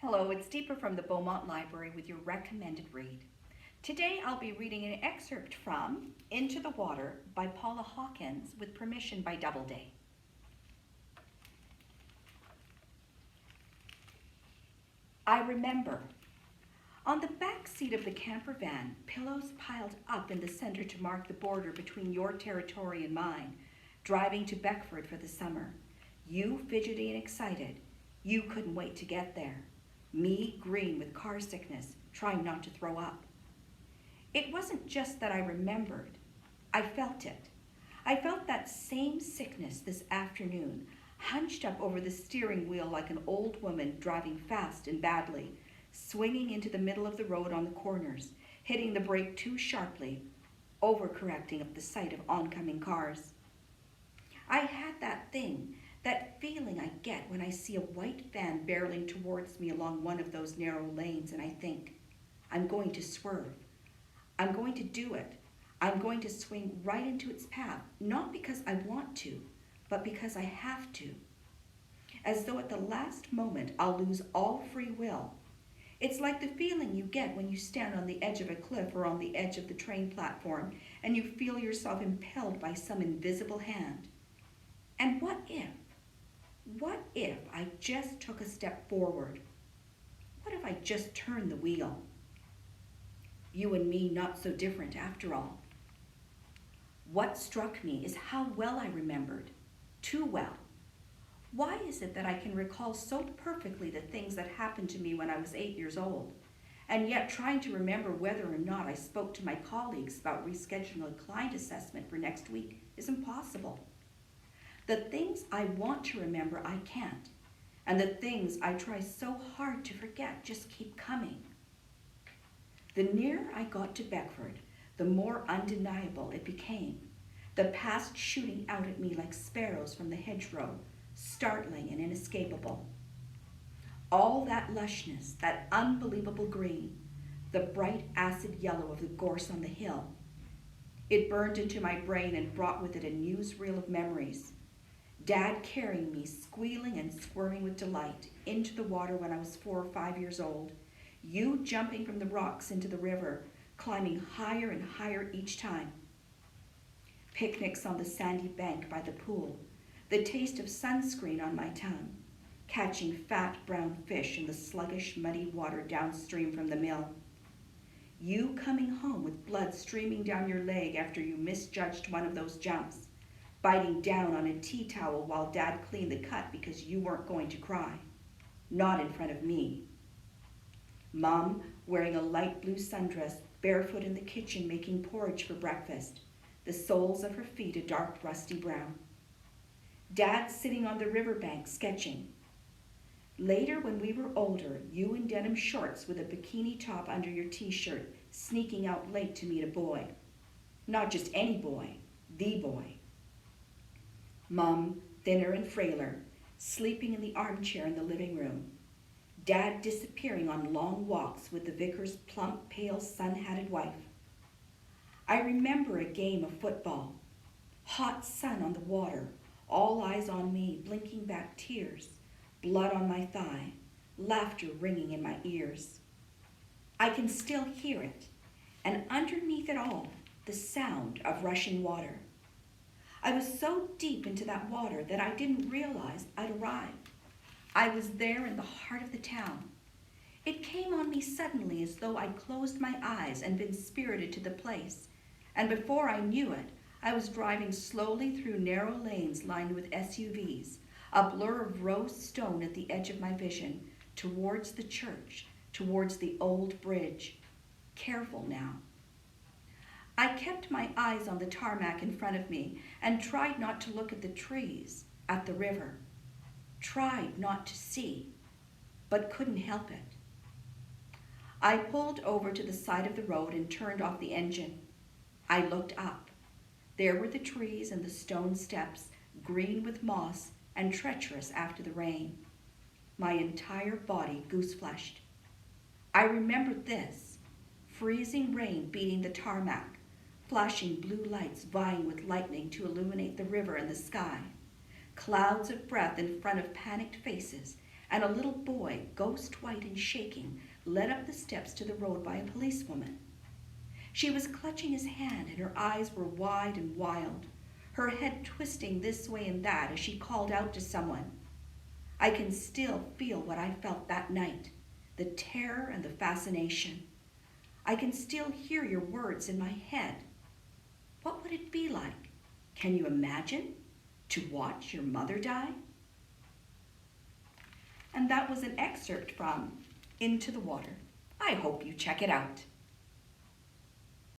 Hello, it's Deepa from the Beaumont Library with your recommended read. Today I'll be reading an excerpt from Into the Water by Paula Hawkins with permission by Doubleday. I remember. On the back seat of the camper van, pillows piled up in the center to mark the border between your territory and mine, driving to Beckford for the summer. You fidgety and excited. You couldn't wait to get there. Me green with car sickness, trying not to throw up. It wasn't just that I remembered. I felt it. I felt that same sickness this afternoon, hunched up over the steering wheel like an old woman driving fast and badly, swinging into the middle of the road on the corners, hitting the brake too sharply, overcorrecting at the sight of oncoming cars. I had that thing, that feeling I get when I see a white van barreling towards me along one of those narrow lanes and I think, I'm going to swerve. I'm going to do it. I'm going to swing right into its path, not because I want to, but because I have to. As though at the last moment I'll lose all free will. It's like the feeling you get when you stand on the edge of a cliff or on the edge of the train platform and you feel yourself impelled by some invisible hand. And what if I just took a step forward? What if I just turned the wheel? You and me not so different after all. What struck me is how well I remembered. Too well. Why is it that I can recall so perfectly the things that happened to me when I was 8 years old, and yet trying to remember whether or not I spoke to my colleagues about rescheduling a client assessment for next week is impossible? The things I want to remember, I can't. And the things I try so hard to forget just keep coming. The nearer I got to Beckford, the more undeniable it became. The past shooting out at me like sparrows from the hedgerow, startling and inescapable. All that lushness, that unbelievable green, the bright acid yellow of the gorse on the hill. It burned into my brain and brought with it a newsreel of memories. Dad carrying me, squealing and squirming with delight, into the water when I was 4 or 5 years old. You jumping from the rocks into the river, climbing higher and higher each time. Picnics on the sandy bank by the pool, the taste of sunscreen on my tongue, catching fat brown fish in the sluggish, muddy water downstream from the mill. You coming home with blood streaming down your leg after you misjudged one of those jumps, biting down on a tea towel while Dad cleaned the cut because you weren't going to cry. Not in front of me. Mom wearing a light blue sundress, barefoot in the kitchen making porridge for breakfast, the soles of her feet a dark rusty brown. Dad sitting on the riverbank sketching. Later, when we were older, you in denim shorts with a bikini top under your t-shirt, sneaking out late to meet a boy. Not just any boy, the boy. Mom, thinner and frailer, sleeping in the armchair in the living room. Dad disappearing on long walks with the vicar's plump, pale, sun-hatted wife. I remember a game of football. Hot sun on the water, all eyes on me, blinking back tears, blood on my thigh, laughter ringing in my ears. I can still hear it, and underneath it all, the sound of rushing water. I was so deep into that water that I didn't realize I'd arrived. I was there in the heart of the town. It came on me suddenly as though I'd closed my eyes and been spirited to the place, and before I knew it, I was driving slowly through narrow lanes lined with SUVs, a blur of rose stone at the edge of my vision, towards the church, towards the old bridge. Careful now. I kept my eyes on the tarmac in front of me and tried not to look at the trees, at the river. Tried not to see, but couldn't help it. I pulled over to the side of the road and turned off the engine. I looked up. There were the trees and the stone steps, green with moss and treacherous after the rain. My entire body goose-fleshed. I remembered this, freezing rain beating the tarmac, flashing blue lights vying with lightning to illuminate the river and the sky, clouds of breath in front of panicked faces, and a little boy, ghost white and shaking, led up the steps to the road by a policewoman. She was clutching his hand, and her eyes were wide and wild, her head twisting this way and that as she called out to someone. I can still feel what I felt that night, the terror and the fascination. I can still hear your words in my head. What would it be like? Can you imagine? To watch your mother die? And that was an excerpt from Into the Water. I hope you check it out.